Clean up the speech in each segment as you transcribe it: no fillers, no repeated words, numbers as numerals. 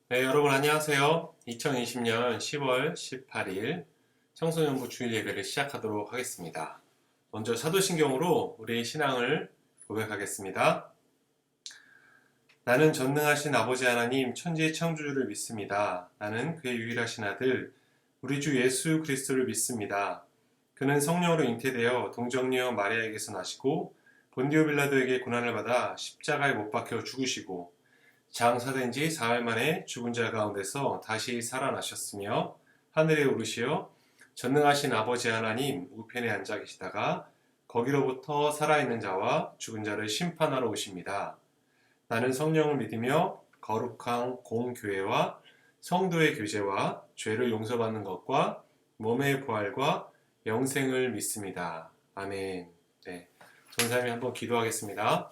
네, 여러분 안녕하세요. 2020년 10월 18일 청소년부 주일 예배를 시작하도록 하겠습니다. 먼저 사도신경으로 우리의 신앙을 고백하겠습니다. 나는 전능하신 아버지 하나님 천지의 창조주를 믿습니다. 나는 그의 유일하신 아들 우리 주 예수 그리스도를 믿습니다. 그는 성령으로 잉태되어 동정녀 마리아에게서 나시고 본디오 빌라도에게 고난을 받아 십자가에 못 박혀 죽으시고 장사된 지 사흘 만에 죽은 자 가운데서 다시 살아나셨으며 하늘에 오르시어 전능하신 아버지 하나님 우편에 앉아 계시다가 거기로부터 살아있는 자와 죽은 자를 심판하러 오십니다. 나는 성령을 믿으며 거룩한 공교회와 성도의 교제와 죄를 용서받는 것과 몸의 부활과 영생을 믿습니다. 아멘. 네, 전사님이 한번 기도하겠습니다.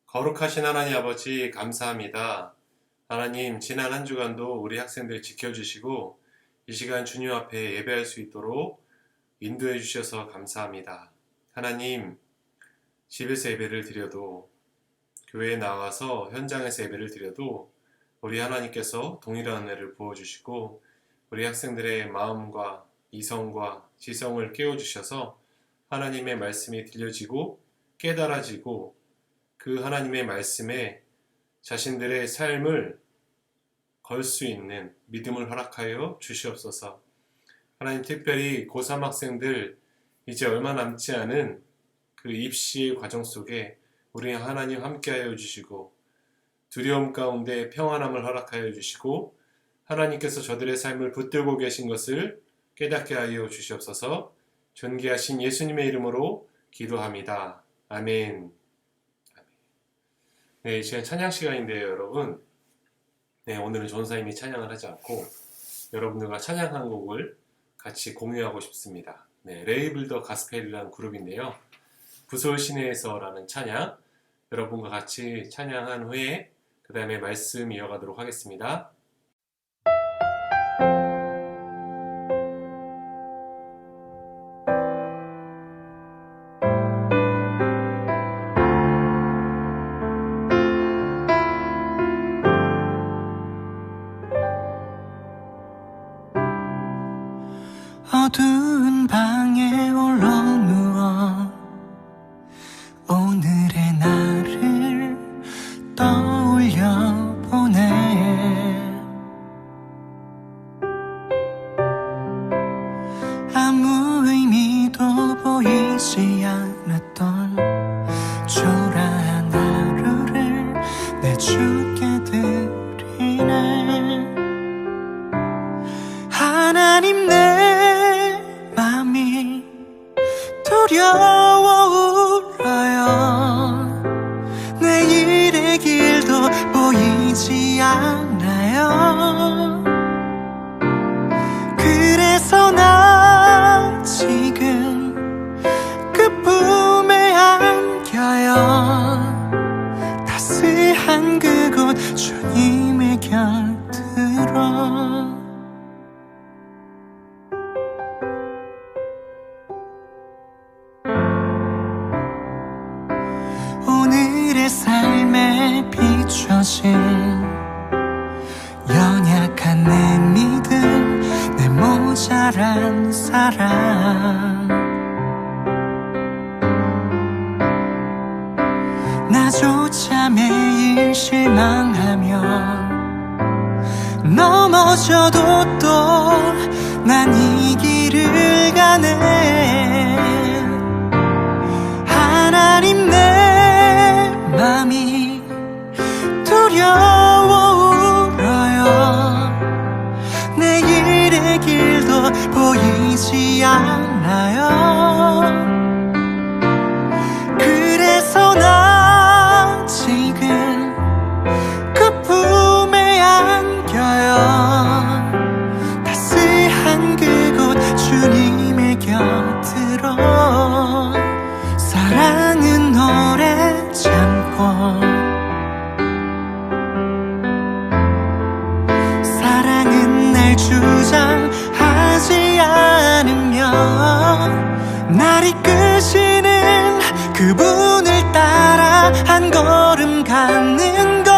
거룩하신 하나님 아버지 감사합니다. 하나님 지난 한 주간도 우리 학생들 지켜주시고 이 시간 주님 앞에 예배할 수 있도록 인도해 주셔서 감사합니다. 하나님 집에서 예배를 드려도 교회에 나와서 현장에서 예배를 드려도 우리 하나님께서 동일한 은혜를 부어주시고 우리 학생들의 마음과 이성과 지성을 깨워주셔서 하나님의 말씀이 들려지고 깨달아지고 그 하나님의 말씀에 자신들의 삶을 걸 수 있는 믿음을 허락하여 주시옵소서. 하나님 특별히 고3 학생들 이제 얼마 남지 않은 그 입시 과정 속에 우리 하나님 함께하여 주시고 두려움 가운데 평안함을 허락하여 주시고 하나님께서 저들의 삶을 붙들고 계신 것을 깨닫게 하여 주시옵소서. 존귀하신 예수님의 이름으로 기도합니다. 아멘. 네, 시간 찬양 시간인데요, 여러분. 네, 오늘은 전사님이 찬양을 하지 않고 여러분들과 찬양 한 곡을 같이 공유하고 싶습니다. 네, 레이블 더 가스펠이라는 그룹인데요. 부설 시내에서라는 찬양, 여러분과 같이 찬양한 후에 그 다음에 말씀 이어가도록 하겠습니다. 어두운 방에 홀로 누워 오늘의 나를 떠올려 보네. 아무 의미도 보이지 않았던 초라한 하루를 내 주께 드리네. 하나님 내 맘이 두려워 울어요. 내일의 길도 보이지 않아요. 그래서 나 지금 그 품에 안겨요. 따스한 그곳 주님의 곁으로. 오늘의 삶에 비춰진 연약한 내 믿음, 내 모자란 사랑. 나조차 매일 실망하며 넘어져도 또 난 이 길을 가네. 하나님 내 맘이 두려워 울어요. 내일의 길도 보이지 않아요. 그래서 나 지금 그 품에 안겨요. 따스한 그곳 주님의 곁으로. 사랑은 오래 참고 사랑은 날 주장하지 않으면 날 이끄시는 그분을 따라 한 걸음 가는 것.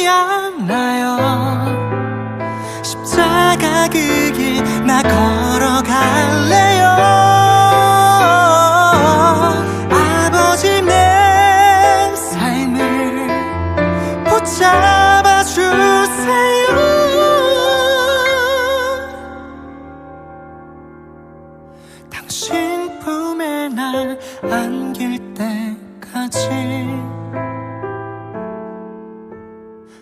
않아요. 십자가 그 길 나 걸어갈래요. 아버지 내 삶을 붙잡아 주세요. 당신 품에 날 안길 때까지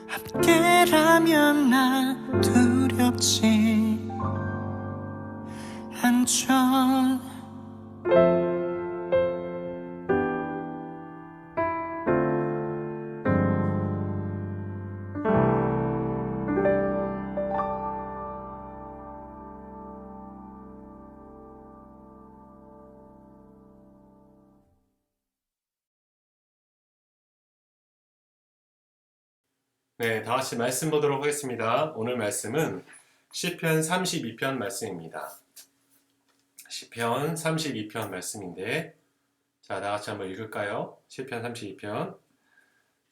함께라면 나 두렵지 않죠. 네, 다 같이 말씀 보도록 하겠습니다. 오늘 말씀은 시편 32편 말씀입니다. 시편 32편 말씀인데, 자, 다 같이 한번 읽을까요? 시편 32편.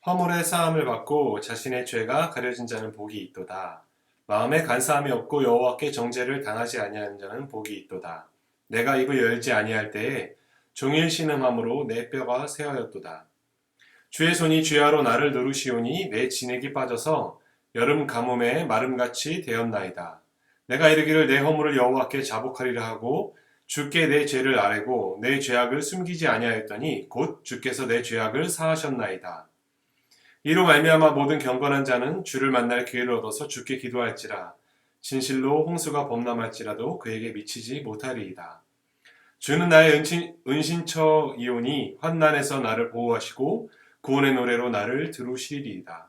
허물의 사함을 받고 자신의 죄가 가려진 자는 복이 있도다. 마음에 간사함이 없고 여호와께 정죄를 당하지 아니하는 자는 복이 있도다. 내가 입을 열지 아니할 때에 종일 신음함으로 내 뼈가 새하였도다. 주의 손이 주야로 나를 누르시오니 내 진액이 빠져서 여름 가뭄에 마름같이 되었나이다. 내가 이르기를 내 허물을 여호와께 자복하리라 하고 주께 내 죄를 아뢰고 내 죄악을 숨기지 아니하였더니 곧 주께서 내 죄악을 사하셨나이다. 이로 말미암아 모든 경건한 자는 주를 만날 기회를 얻어서 주께 기도할지라. 진실로 홍수가 범람할지라도 그에게 미치지 못하리이다. 주는 나의 은신처이오니 환난에서 나를 보호하시고 구원의 노래로 나를 두루시리이다.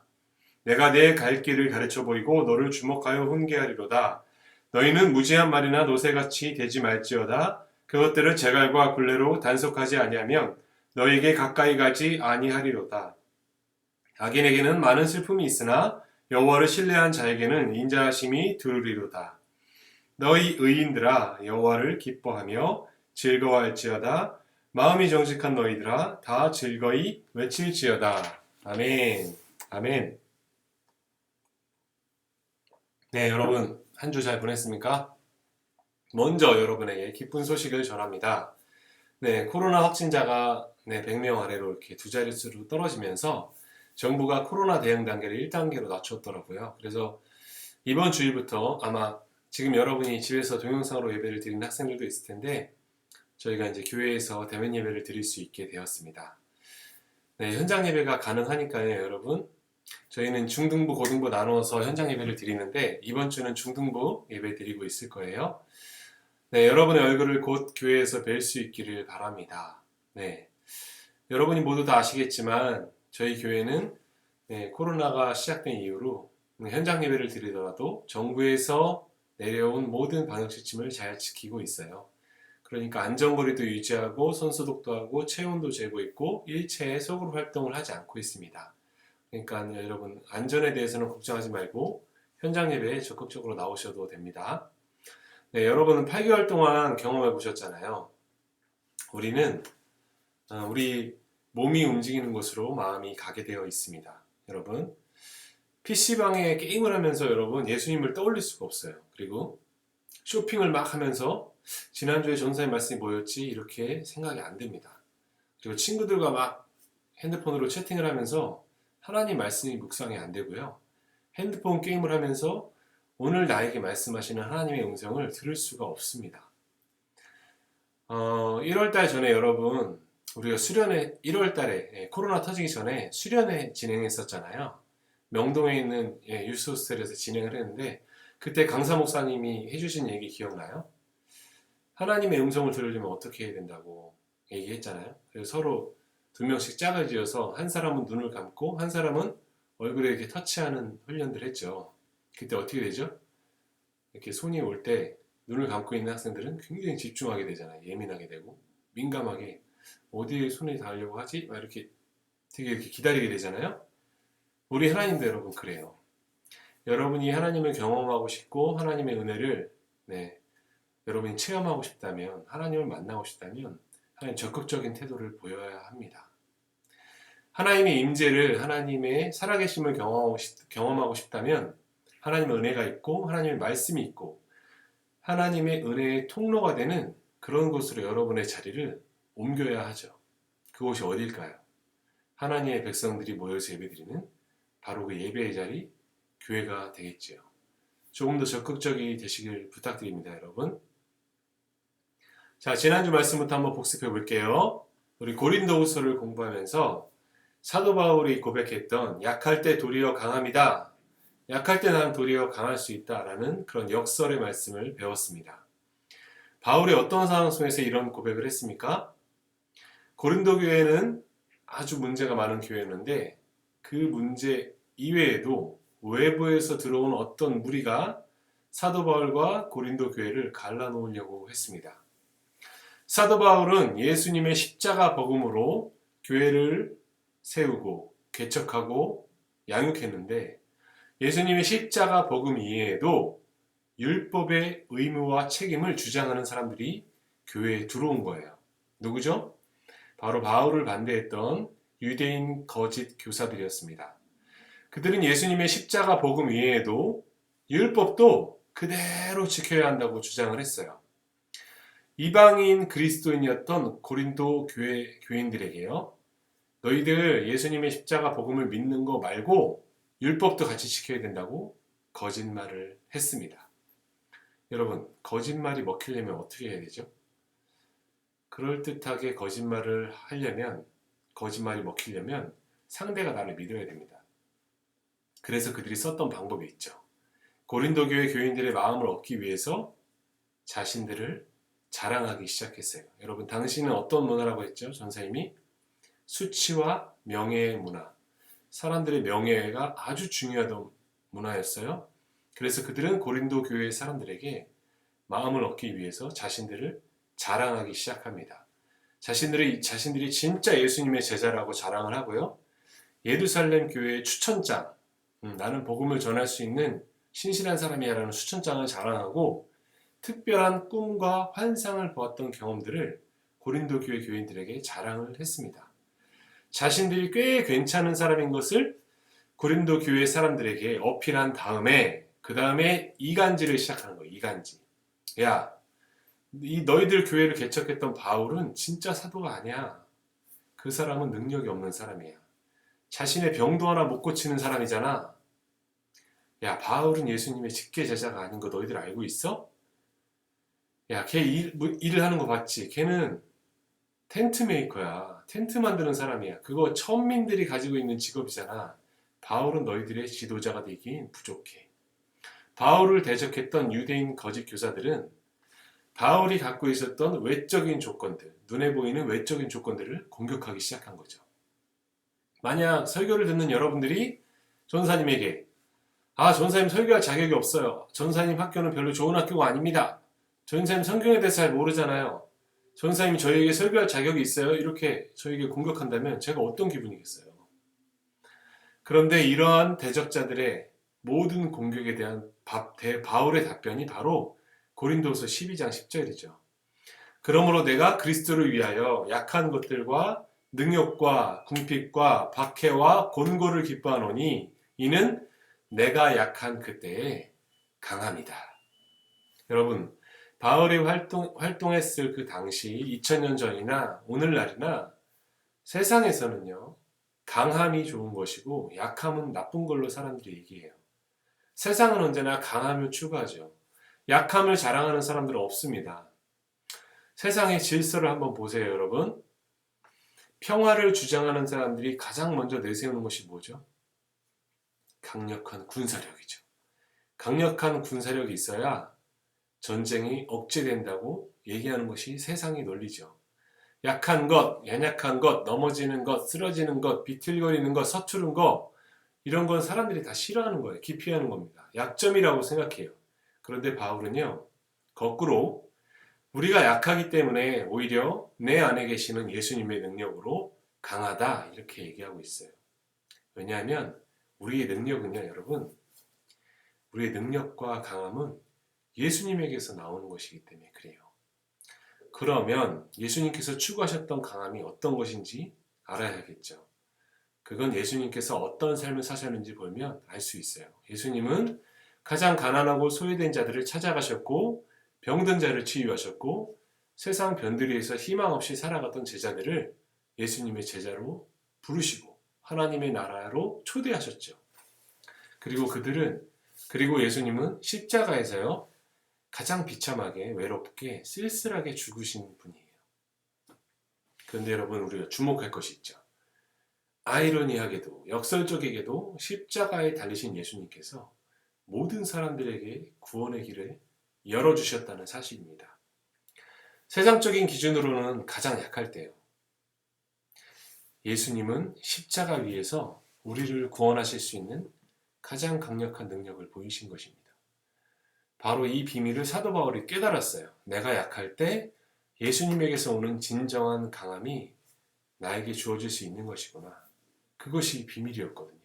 내가 내 갈 길을 가르쳐 보이고 너를 주목하여 훈계하리로다. 너희는 무지한 말이나 노새같이 되지 말지어다. 그것들을 제갈과 굴레로 단속하지 아니하면 너희에게 가까이 가지 아니하리로다. 악인에게는 많은 슬픔이 있으나 여호와를 신뢰한 자에게는 인자하심이 두루리로다. 너희 의인들아 여호와를 기뻐하며 즐거워할지어다. 마음이 정직한 너희들아 다 즐거이 외칠지어다. 아멘. 아멘. 네, 여러분 한 주 잘 보냈습니까? 먼저 여러분에게 기쁜 소식을 전합니다. 네, 코로나 확진자가 100명 아래로 이렇게 두 자릿수로 떨어지면서 정부가 코로나 대응 단계를 1단계로 낮췄더라고요. 그래서 이번 주일부터 아마 지금 여러분이 집에서 동영상으로 예배를 드리는 학생들도 있을 텐데 저희가 이제 교회에서 대면 예배를 드릴 수 있게 되었습니다. 네, 현장 예배가 가능하니까요, 여러분. 저희는 중등부, 고등부 나누어서 현장 예배를 드리는데 이번 주는 중등부 예배 드리고 있을 거예요. 네, 여러분의 얼굴을 곧 교회에서 뵐 수 있기를 바랍니다. 네, 여러분이 모두 다 아시겠지만 저희 교회는 코로나가 시작된 이후로 현장 예배를 드리더라도 정부에서 내려온 모든 방역 지침을 잘 지키고 있어요. 그러니까 안전거리도 유지하고 손소독도 하고 체온도 재고 있고 일체의 소그룹 활동을 하지 않고 있습니다. 그러니까 여러분 안전에 대해서는 걱정하지 말고 현장 예배에 적극적으로 나오셔도 됩니다. 네, 여러분은 8개월 동안 경험해 보셨잖아요. 우리는 우리 몸이 움직이는 곳으로 마음이 가게 되어 있습니다. 여러분 PC방에 게임을 하면서 여러분 예수님을 떠올릴 수가 없어요. 그리고 쇼핑을 막 하면서 지난주에 전사의 말씀이 뭐였지? 이렇게 생각이 안 됩니다. 그리고 친구들과 막 핸드폰으로 채팅을 하면서 하나님 말씀이 묵상이 안 되고요. 핸드폰 게임을 하면서 오늘 나에게 말씀하시는 하나님의 음성을 들을 수가 없습니다. 1월달 전에 여러분 우리가 수련회 1월달에 코로나 터지기 전에 수련회 진행했었잖아요. 명동에 있는 유스 호스텔에서 진행을 했는데 그때 강사 목사님이 해주신 얘기 기억나요? 하나님의 음성을 들으려면 어떻게 해야 된다고 얘기했잖아요. 그래서 서로 2명씩 짝을 지어서 한 사람은 눈을 감고 한 사람은 얼굴에 이렇게 터치하는 훈련들 했죠. 그때 어떻게 되죠? 이렇게 손이 올 때 눈을 감고 있는 학생들은 굉장히 집중하게 되잖아요. 예민하게 되고 민감하게 어디에 손이 닿으려고 하지? 막 이렇게 되게 이렇게 기다리게 되잖아요. 우리 하나님도 여러분 그래요. 여러분이 하나님을 경험하고 싶고 하나님의 은혜를 여러분이 체험하고 싶다면 하나님을 만나고 싶다면 하나님 적극적인 태도를 보여야 합니다. 하나님의 임재를, 하나님의 살아계심을 경험하고 싶다면 하나님의 은혜가 있고 하나님의 말씀이 있고 하나님의 은혜의 통로가 되는 그런 곳으로 여러분의 자리를 옮겨야 하죠. 그곳이 어딜까요? 하나님의 백성들이 모여서 예배드리는 바로 그 예배의 자리, 교회가 되겠지요. 조금 더 적극적이 되시길 부탁드립니다, 여러분. 자, 지난주 말씀부터 한번 복습해 볼게요. 우리 고린도후서를 공부하면서 사도 바울이 고백했던 약할 때 도리어 강함이다. 약할 때 난 도리어 강할 수 있다라는 그런 역설의 말씀을 배웠습니다. 바울이 어떤 상황 속에서 이런 고백을 했습니까? 고린도 교회는 아주 문제가 많은 교회였는데 그 문제 이외에도 외부에서 들어온 어떤 무리가 사도 바울과 고린도 교회를 갈라놓으려고 했습니다. 사도 바울은 예수님의 십자가 복음으로 교회를 세우고 개척하고 양육했는데 예수님의 십자가 복음 이외에도 율법의 의무와 책임을 주장하는 사람들이 교회에 들어온 거예요. 누구죠? 바로 바울을 반대했던 유대인 거짓 교사들이었습니다. 그들은 예수님의 십자가 복음 이외에도 율법도 그대로 지켜야 한다고 주장을 했어요. 이방인 그리스도인이었던 고린도 교인들에게요. 너희들 예수님의 십자가 복음을 믿는 거 말고 율법도 같이 지켜야 된다고 거짓말을 했습니다. 여러분, 거짓말이 먹히려면 어떻게 해야 되죠? 그럴듯하게 거짓말을 하려면, 거짓말이 먹히려면 상대가 나를 믿어야 됩니다. 그래서 그들이 썼던 방법이 있죠. 고린도 교회 교인들의 마음을 얻기 위해서 자신들을 자랑하기 시작했어요. 여러분, 당신은 어떤 문화라고 했죠? 전사님이 수치와 명예의 문화, 사람들의 명예가 아주 중요하던 문화였어요. 그래서 그들은 고린도 교회의 사람들에게 마음을 얻기 위해서 자신들을 자랑하기 시작합니다. 자신들이 진짜 예수님의 제자라고 자랑을 하고요. 예루살렘 교회의 추천장, 나는 복음을 전할 수 있는 신실한 사람이야라는 추천장을 자랑하고 특별한 꿈과 환상을 보았던 경험들을 고린도 교회 교인들에게 자랑을 했습니다. 자신들이 꽤 괜찮은 사람인 것을 고린도 교회 사람들에게 어필한 다음에 그 다음에 이간질을 시작하는 거예요. 이간질. 야, 너희들 교회를 개척했던 바울은 진짜 사도가 아니야. 그 사람은 능력이 없는 사람이야. 자신의 병도 하나 못 고치는 사람이잖아. 야, 바울은 예수님의 직계 제자가 아닌 거 너희들 알고 있어? 야, 걔 일을 하는 거 봤지? 걔는 텐트 메이커야. 텐트 만드는 사람이야. 그거 천민들이 가지고 있는 직업이잖아. 바울은 너희들의 지도자가 되긴 부족해. 바울을 대적했던 유대인 거짓 교사들은 바울이 갖고 있었던 외적인 조건들, 눈에 보이는 외적인 조건들을 공격하기 시작한 거죠. 만약 설교를 듣는 여러분들이 전사님에게 전사님 설교할 자격이 없어요. 전사님 학교는 별로 좋은 학교가 아닙니다. 전사님 성경에 대해서 잘 모르잖아요. 전사님이 저희에게 설교할 자격이 있어요. 이렇게 저에게 공격한다면 제가 어떤 기분이겠어요. 그런데 이러한 대적자들의 모든 공격에 대한 바울의 답변이 바로 고린도서 12장 10절이죠. 그러므로 내가 그리스도를 위하여 약한 것들과 능욕과 궁핍과 박해와 곤고를 기뻐하노니 이는 내가 약한 그때에 강함이다. 여러분, 바울이 활동했을 그 당시 2000년 전이나 오늘날이나 세상에서는요, 강함이 좋은 것이고 약함은 나쁜 걸로 사람들이 얘기해요. 세상은 언제나 강함을 추구하죠. 약함을 자랑하는 사람들은 없습니다. 세상의 질서를 한번 보세요, 여러분. 평화를 주장하는 사람들이 가장 먼저 내세우는 것이 뭐죠? 강력한 군사력이죠. 강력한 군사력이 있어야 전쟁이 억제된다고 얘기하는 것이 세상의 논리죠. 약한 것, 연약한 것, 넘어지는 것, 쓰러지는 것, 비틀거리는 것, 서투른 것, 이런 건 사람들이 다 싫어하는 거예요. 기피하는 겁니다. 약점이라고 생각해요. 그런데 바울은요, 거꾸로 우리가 약하기 때문에 오히려 내 안에 계시는 예수님의 능력으로 강하다 이렇게 얘기하고 있어요. 왜냐하면 우리의 능력은요, 여러분, 우리의 능력과 강함은 예수님에게서 나오는 것이기 때문에 그래요. 그러면 예수님께서 추구하셨던 강함이 어떤 것인지 알아야겠죠. 그건 예수님께서 어떤 삶을 사셨는지 보면 알 수 있어요. 예수님은 가장 가난하고 소외된 자들을 찾아가셨고 병든 자를 치유하셨고 세상 변두리에서 희망 없이 살아갔던 제자들을 예수님의 제자로 부르시고 하나님의 나라로 초대하셨죠. 그리고 예수님은 십자가에서요 가장 비참하게 외롭게 쓸쓸하게 죽으신 분이에요. 그런데 여러분 우리가 주목할 것이 있죠. 아이러니하게도 역설적이게도 십자가에 달리신 예수님께서 모든 사람들에게 구원의 길을 열어주셨다는 사실입니다. 세상적인 기준으로는 가장 약할 때요. 예수님은 십자가 위에서 우리를 구원하실 수 있는 가장 강력한 능력을 보이신 것입니다. 바로 이 비밀을 사도 바울이 깨달았어요. 내가 약할 때 예수님에게서 오는 진정한 강함이 나에게 주어질 수 있는 것이구나. 그것이 비밀이었거든요.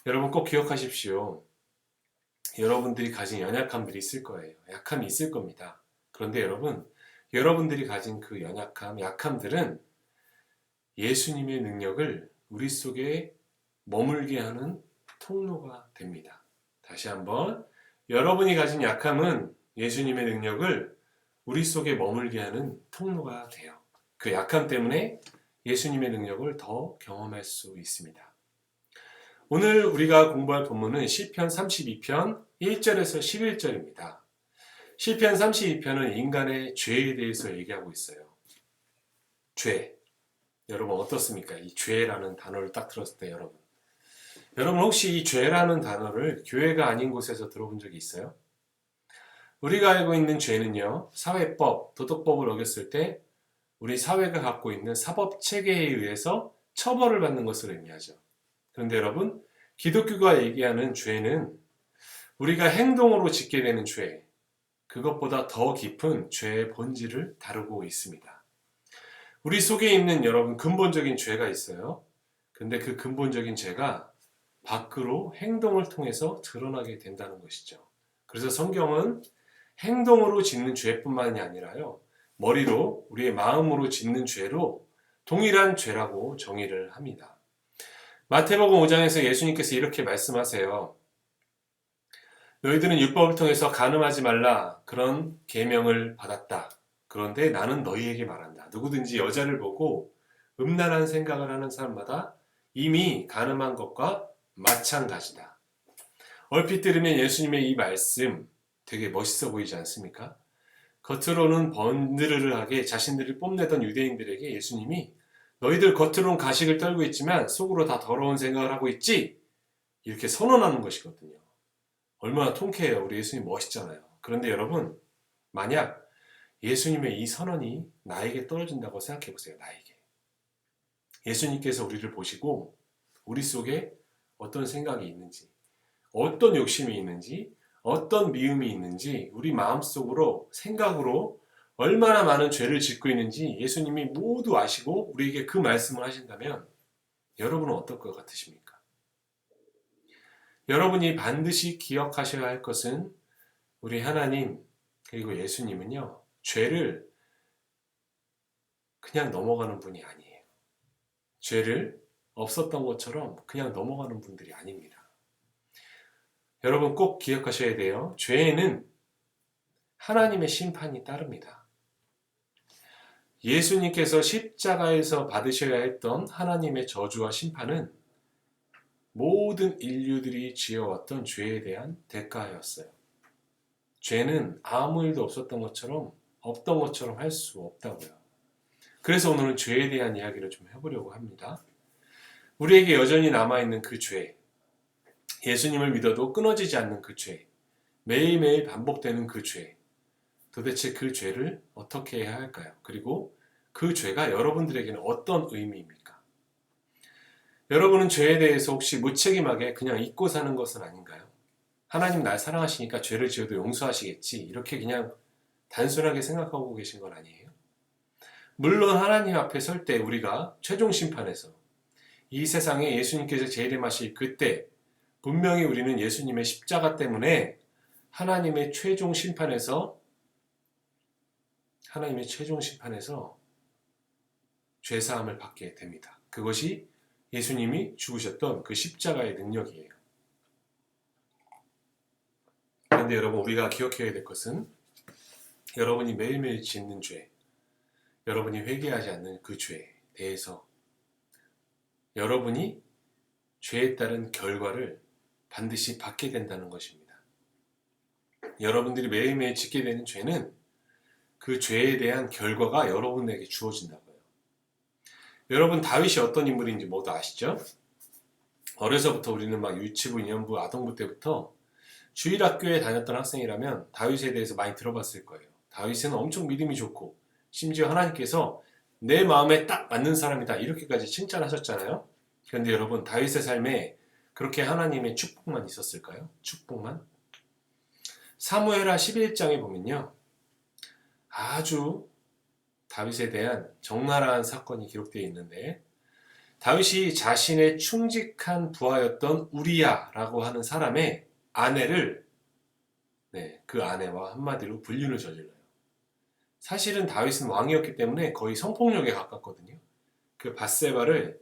여러분 꼭 기억하십시오. 여러분들이 가진 연약함들이 있을 거예요. 약함이 있을 겁니다. 그런데 여러분들이 가진 그 연약함, 약함들은 예수님의 능력을 우리 속에 머물게 하는 통로가 됩니다. 다시 한번, 여러분이 가진 약함은 예수님의 능력을 우리 속에 머물게 하는 통로가 돼요. 그 약함 때문에 예수님의 능력을 더 경험할 수 있습니다. 오늘 우리가 공부할 본문은 시편 32편 1절에서 11절입니다. 시편 32편은 인간의 죄에 대해서 얘기하고 있어요. 죄. 여러분 어떻습니까? 이 죄라는 단어를 딱 들었을 때 여러분 혹시 이 죄라는 단어를 교회가 아닌 곳에서 들어본 적이 있어요? 우리가 알고 있는 죄는요, 사회법, 도덕법을 어겼을 때 우리 사회가 갖고 있는 사법 체계에 의해서 처벌을 받는 것을 의미하죠. 그런데 여러분, 기독교가 얘기하는 죄는 우리가 행동으로 짓게 되는 죄, 그것보다 더 깊은 죄의 본질을 다루고 있습니다. 우리 속에 있는 여러분 근본적인 죄가 있어요. 근데 그 근본적인 죄가 밖으로 행동을 통해서 드러나게 된다는 것이죠. 그래서 성경은 행동으로 짓는 죄뿐만이 아니라요, 머리로 우리의 마음으로 짓는 죄로 동일한 죄라고 정의를 합니다. 마태복음 5장에서 예수님께서 이렇게 말씀하세요. 너희들은 율법을 통해서 간음하지 말라 그런 계명을 받았다. 그런데 나는 너희에게 말한다. 누구든지 여자를 보고 음란한 생각을 하는 사람마다 이미 간음한 것과 마찬가지다. 얼핏 들으면 예수님의 이 말씀 되게 멋있어 보이지 않습니까? 겉으로는 번드르르하게 자신들을 뽐내던 유대인들에게 예수님이 너희들 겉으로는 가식을 떨고 있지만 속으로 다 더러운 생각을 하고 있지? 이렇게 선언하는 것이거든요. 얼마나 통쾌해요. 우리 예수님 멋있잖아요. 그런데 여러분, 만약 예수님의 이 선언이 나에게 떨어진다고 생각해 보세요. 나에게. 예수님께서 우리를 보시고 우리 속에 어떤 생각이 있는지, 어떤 욕심이 있는지, 어떤 미움이 있는지 우리 마음속으로 생각으로 얼마나 많은 죄를 짓고 있는지 예수님이 모두 아시고 우리에게 그 말씀을 하신다면 여러분은 어떨 것 같으십니까? 여러분이 반드시 기억하셔야 할 것은 우리 하나님 그리고 예수님은요, 죄를 그냥 넘어가는 분이 아니에요. 죄를 없었던 것처럼 그냥 넘어가는 분들이 아닙니다. 여러분 꼭 기억하셔야 돼요. 죄에는 하나님의 심판이 따릅니다. 예수님께서 십자가에서 받으셔야 했던 하나님의 저주와 심판은 모든 인류들이 지어왔던 죄에 대한 대가였어요. 죄는 아무 일도 없었던 것처럼 없던 것처럼 할 수 없다고요. 그래서 오늘은 죄에 대한 이야기를 좀 해보려고 합니다. 우리에게 여전히 남아있는 그 죄, 예수님을 믿어도 끊어지지 않는 그 죄, 매일매일 반복되는 그 죄, 도대체 그 죄를 어떻게 해야 할까요? 그리고 그 죄가 여러분들에게는 어떤 의미입니까? 여러분은 죄에 대해서 혹시 무책임하게 그냥 잊고 사는 것은 아닌가요? 하나님 날 사랑하시니까 죄를 지어도 용서하시겠지, 이렇게 그냥 단순하게 생각하고 계신 건 아니에요? 물론 하나님 앞에 설 때 우리가 최종 심판에서 이 세상에 예수님께서 재림하실 그때 분명히 우리는 예수님의 십자가 때문에 하나님의 최종 심판에서 죄사함을 받게 됩니다. 그것이 예수님이 죽으셨던 그 십자가의 능력이에요. 그런데 여러분, 우리가 기억해야 될 것은 여러분이 매일매일 짓는 죄, 여러분이 회개하지 않는 그 죄에 대해서 여러분이 죄에 따른 결과를 반드시 받게 된다는 것입니다. 여러분들이 매일매일 짓게 되는 죄는 그 죄에 대한 결과가 여러분에게 주어진다고요. 여러분, 다윗이 어떤 인물인지 모두 아시죠? 어려서부터 우리는 막 유치부, 유년부, 아동부 때부터 주일학교에 다녔던 학생이라면 다윗에 대해서 많이 들어봤을 거예요. 다윗은 엄청 믿음이 좋고 심지어 하나님께서 내 마음에 딱 맞는 사람이다 이렇게까지 칭찬하셨잖아요. 그런데 여러분, 다윗의 삶에 그렇게 하나님의 축복만 있었을까요? 축복만? 사무엘하 11장에 보면요, 아주 다윗에 대한 적나라한 사건이 기록되어 있는데, 다윗이 자신의 충직한 부하였던 우리야라고 하는 사람의 아내를, 그 아내와 한마디로 불륜을 저질러요. 사실은 다윗은 왕이었기 때문에 거의 성폭력에 가깝거든요. 그 밧세바를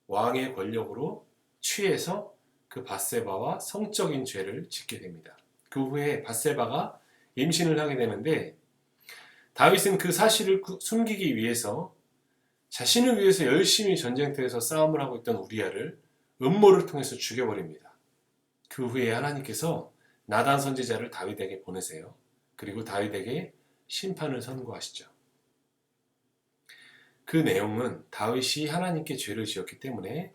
왕의 권력으로 취해서 그 밧세바와 성적인 죄를 짓게 됩니다. 그 후에 밧세바가 임신을 하게 되는데, 다윗은 그 사실을 숨기기 위해서 자신을 위해서 열심히 전쟁터에서 싸움을 하고 있던 우리야를 음모를 통해서 죽여버립니다. 그 후에 하나님께서 나단 선지자를 다윗에게 보내세요. 그리고 다윗에게 심판을 선고하시죠. 그 내용은 다윗이 하나님께 죄를 지었기 때문에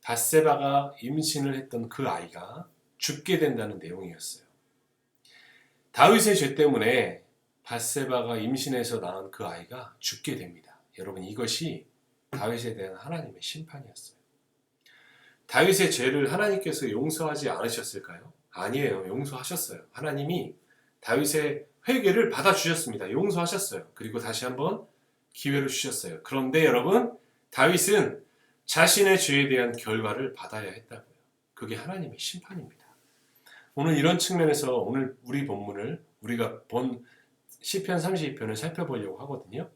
밧세바가 임신을 했던 그 아이가 죽게 된다는 내용이었어요. 다윗의 죄 때문에 밧세바가 임신해서 낳은 그 아이가 죽게 됩니다. 여러분, 이것이 다윗에 대한 하나님의 심판이었어요. 다윗의 죄를 하나님께서 용서하지 않으셨을까요? 아니에요. 용서하셨어요. 하나님이 다윗의 회개를 받아주셨습니다. 용서하셨어요. 그리고 다시 한번 기회를 주셨어요. 그런데 여러분, 다윗은 자신의 죄에 대한 결과를 받아야 했다고요. 그게 하나님의 심판입니다. 오늘 이런 측면에서 오늘 우리 본문을 우리가 본 시편 32편을 살펴보려고 하거든요.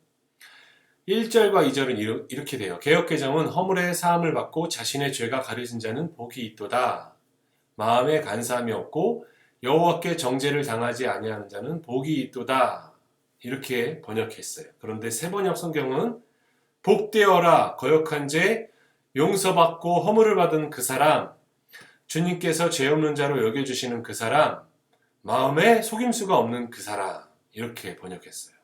1절과 2절은 이렇게 돼요. 개역개정은 허물의 사함을 받고 자신의 죄가 가려진 자는 복이 있도다. 마음에 간사함이 없고 여호와께 정죄를 당하지 아니하는 자는 복이 있도다. 이렇게 번역했어요. 그런데 새번역 성경은 복되어라, 거역한 죄 용서받고 허물을 받은 그 사람, 주님께서 죄 없는 자로 여겨주시는 그 사람, 마음에 속임수가 없는 그 사람, 이렇게 번역했어요.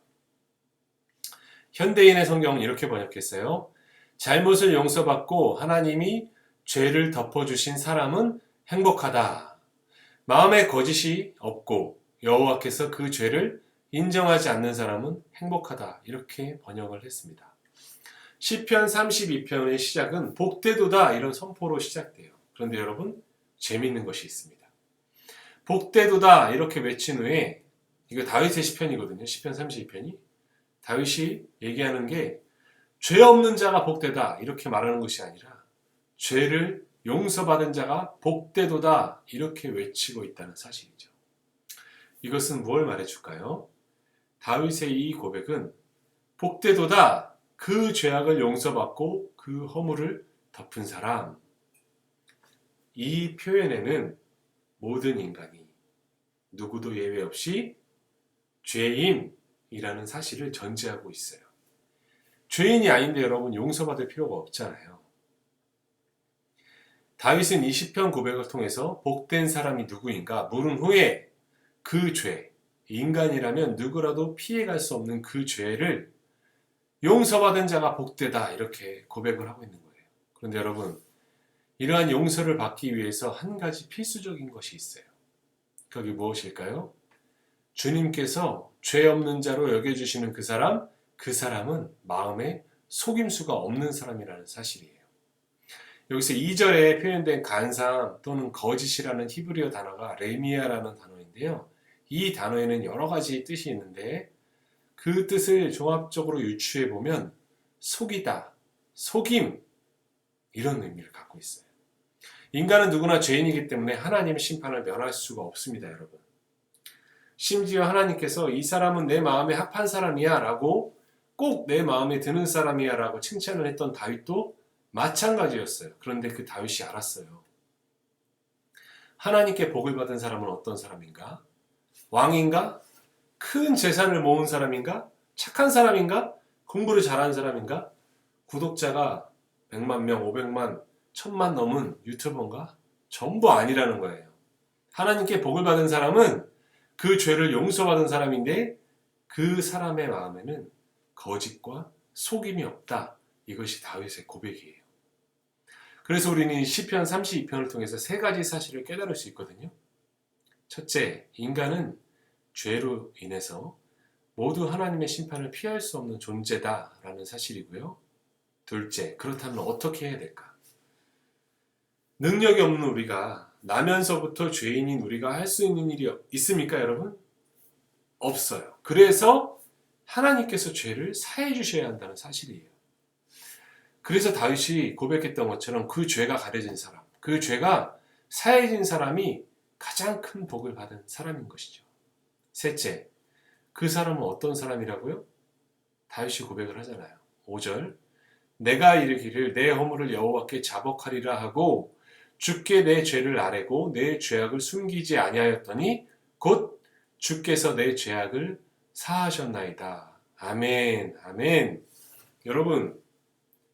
현대인의 성경은 이렇게 번역했어요. 잘못을 용서받고 하나님이 죄를 덮어주신 사람은 행복하다. 마음에 거짓이 없고 여호와께서 그 죄를 인정하지 않는 사람은 행복하다. 이렇게 번역을 했습니다. 시편 32편의 시작은 복되도다 이런 선포로 시작돼요. 그런데 여러분, 재미있는 것이 있습니다. 복되도다 이렇게 외친 후에, 이거 다윗의 시편이거든요. 시편 32편이. 다윗이 얘기하는 게 죄 없는 자가 복되다 이렇게 말하는 것이 아니라 죄를 용서받은 자가 복되도다 이렇게 외치고 있다는 사실이죠. 이것은 무엇을 말해줄까요? 다윗의 이 고백은 복되도다, 그 죄악을 용서받고 그 허물을 덮은 사람, 이 표현에는 모든 인간이 누구도 예외 없이 죄인이라는 사실을 전제하고 있어요. 죄인이 아닌데 여러분, 용서받을 필요가 없잖아요. 다윗은 이 시편 고백을 통해서 복된 사람이 누구인가 물은 후에 그 죄, 인간이라면 누구라도 피해갈 수 없는 그 죄를 용서받은 자가 복되다 이렇게 고백을 하고 있는 거예요. 그런데 여러분, 이러한 용서를 받기 위해서 한 가지 필수적인 것이 있어요. 그게 무엇일까요? 주님께서 죄 없는 자로 여겨주시는 그 사람은 마음에 속임수가 없는 사람이라는 사실이에요. 여기서 2절에 표현된 간사함 또는 거짓이라는 히브리어 단어가 레미아라는 단어인데요. 이 단어에는 여러 가지 뜻이 있는데 그 뜻을 종합적으로 유추해 보면 속이다, 속임, 이런 의미를 갖고 있어요. 인간은 누구나 죄인이기 때문에 하나님의 심판을 면할 수가 없습니다, 여러분. 심지어 하나님께서 이 사람은 내 마음에 합한 사람이야 라고, 꼭 내 마음에 드는 사람이야 라고 칭찬을 했던 다윗도 마찬가지였어요. 그런데 그 다윗이 알았어요. 하나님께 복을 받은 사람은 어떤 사람인가? 왕인가? 큰 재산을 모은 사람인가? 착한 사람인가? 공부를 잘하는 사람인가? 구독자가 100만 명, 500만, 1000만 넘은 유튜버인가? 전부 아니라는 거예요. 하나님께 복을 받은 사람은 그 죄를 용서받은 사람인데 그 사람의 마음에는 거짓과 속임이 없다. 이것이 다윗의 고백이에요. 그래서 우리는 시편 32편을 통해서 세 가지 사실을 깨달을 수 있거든요. 첫째, 인간은 죄로 인해서 모두 하나님의 심판을 피할 수 없는 존재다라는 사실이고요. 둘째, 그렇다면 어떻게 해야 될까? 능력이 없는 우리가 나면서부터 죄인인 우리가 할 수 있는 일이 있습니까, 여러분? 없어요. 그래서 하나님께서 죄를 사해 주셔야 한다는 사실이에요. 그래서 다윗이 고백했던 것처럼 그 죄가 가려진 사람, 그 죄가 사해진 사람이 가장 큰 복을 받은 사람인 것이죠. 셋째, 그 사람은 어떤 사람이라고요? 다윗이 고백을 하잖아요. 5절, 내가 이르기를 내 허물을 여호와께 자복하리라 하고 주께 내 죄를 아뢰고 내 죄악을 숨기지 아니하였더니 곧 주께서 내 죄악을 사하셨나이다. 아멘, 아멘. 여러분,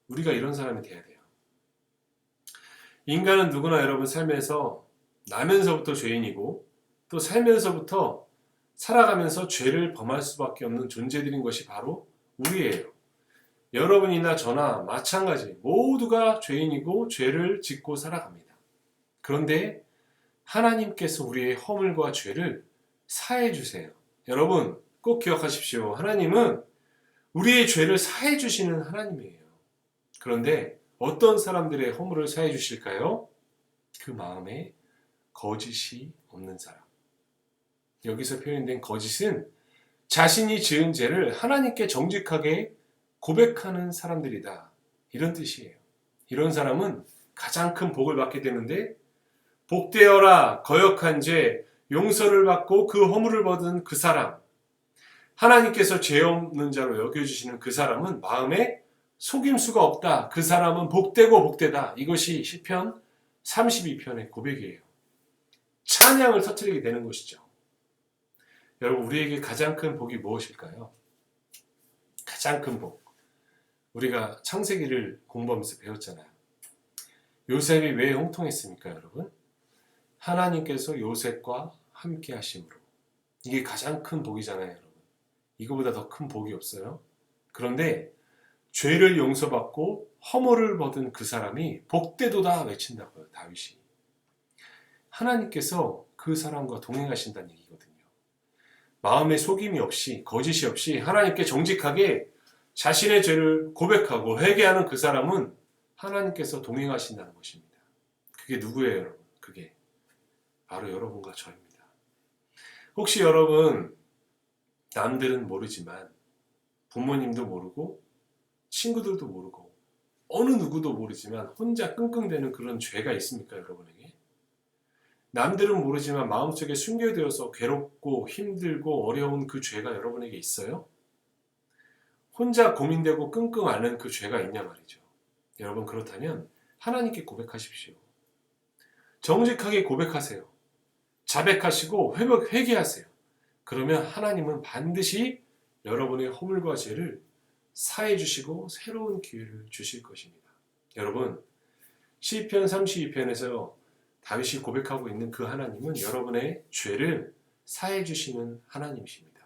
우리가 이런 사람이 돼야 돼요. 인간은 누구나 여러분 삶에서 나면서부터 죄인이고 또 살면서부터 살아가면서 죄를 범할 수밖에 없는 존재들인 것이 바로 우리예요. 여러분이나 저나 마찬가지 모두가 죄인이고 죄를 짓고 살아갑니다. 그런데 하나님께서 우리의 허물과 죄를 사해 주세요. 여러분 꼭 기억하십시오. 하나님은 우리의 죄를 사해 주시는 하나님이에요. 그런데 어떤 사람들의 허물을 사해 주실까요? 그 마음에 거짓이 없는 사람. 여기서 표현된 거짓은 자신이 지은 죄를 하나님께 정직하게 고백하는 사람들이다. 이런 뜻이에요. 이런 사람은 가장 큰 복을 받게 되는데 복되어라 거역한 죄 용서를 받고 그 허물을 받은 그 사람 하나님께서 죄 없는 자로 여겨주시는 그 사람은 마음에 속임수가 없다. 그 사람은 복되고 복되다. 이것이 시편 32편의 고백이에요. 찬양을 터뜨리게 되는 것이죠. 여러분 우리에게 가장 큰 복이 무엇일까요? 가장 큰 복. 우리가 창세기를 공부하면서 배웠잖아요. 요셉이 왜 형통했습니까, 여러분? 하나님께서 요셉과 함께 하심으로. 이게 가장 큰 복이잖아요, 여러분. 이거보다 더 큰 복이 없어요. 그런데 죄를 용서받고 허물을 벗은 그 사람이 복되도다 외친다고요, 다윗이. 하나님께서 그 사람과 동행하신다는 얘기거든요. 마음에 속임이 없이, 거짓이 없이 하나님께 정직하게 자신의 죄를 고백하고 회개하는 그 사람은 하나님께서 동행하신다는 것입니다. 그게 누구예요, 여러분? 그게 바로 여러분과 저입니다. 혹시 여러분 남들은 모르지만 부모님도 모르고 친구들도 모르고 어느 누구도 모르지만 혼자 끙끙대는 그런 죄가 있습니까, 여러분에게? 남들은 모르지만 마음속에 숨겨되어서 괴롭고 힘들고 어려운 그 죄가 여러분에게 있어요? 혼자 고민되고 끙끙 앓는 그 죄가 있냐 말이죠. 여러분 그렇다면 하나님께 고백하십시오. 정직하게 고백하세요. 자백하시고 회개하세요. 그러면 하나님은 반드시 여러분의 허물과 죄를 사해 주시고 새로운 기회를 주실 것입니다. 여러분 시편 32편에서 다윗이 고백하고 있는 그 하나님은 여러분의 죄를 사해 주시는 하나님이십니다.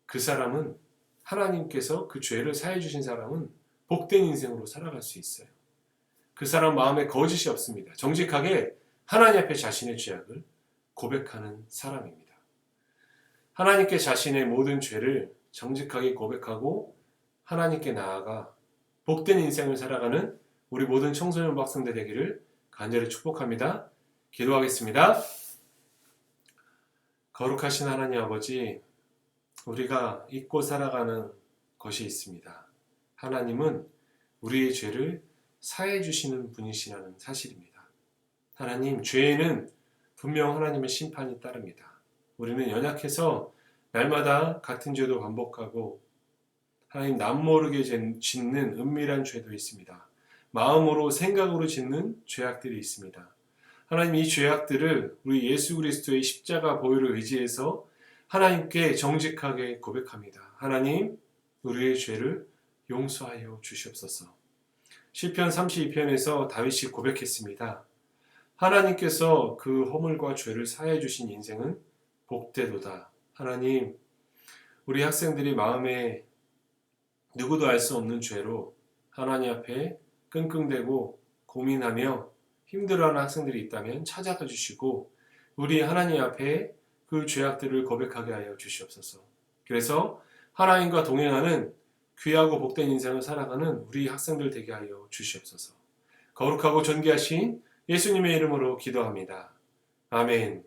그 사람은 하나님께서 그 죄를 사해 주신 사람은 복된 인생으로 살아갈 수 있어요. 그 사람 마음에 거짓이 없습니다. 정직하게 하나님 앞에 자신의 죄악을 고백하는 사람입니다. 하나님께 자신의 모든 죄를 정직하게 고백하고 하나님께 나아가 복된 인생을 살아가는 우리 모든 청소년 학생들 되기를 간절히 축복합니다. 기도하겠습니다. 거룩하신 하나님 아버지, 우리가 잊고 살아가는 것이 있습니다. 하나님은 우리의 죄를 사해 주시는 분이시라는 사실입니다. 하나님, 죄에는 분명 하나님의 심판이 따릅니다. 우리는 연약해서 날마다 같은 죄도 반복하고 하나님 남모르게 짓는 은밀한 죄도 있습니다. 마음으로 생각으로 짓는 죄악들이 있습니다. 하나님 이 죄악들을 우리 예수 그리스도의 십자가 보혈을 의지해서 하나님께 정직하게 고백합니다. 하나님, 우리의 죄를 용서하여 주시옵소서. 시편 32편에서 다윗이 고백했습니다. 하나님께서 그 허물과 죄를 사해 주신 인생은 복되도다. 하나님, 우리 학생들이 마음에 누구도 알 수 없는 죄로 하나님 앞에 끙끙대고 고민하며 힘들어하는 학생들이 있다면 찾아가 주시고 우리 하나님 앞에 그 죄악들을 고백하게 하여 주시옵소서. 그래서 하나님과 동행하는 귀하고 복된 인생을 살아가는 우리 학생들 되게 하여 주시옵소서. 거룩하고 존귀하신 예수님의 이름으로 기도합니다. 아멘.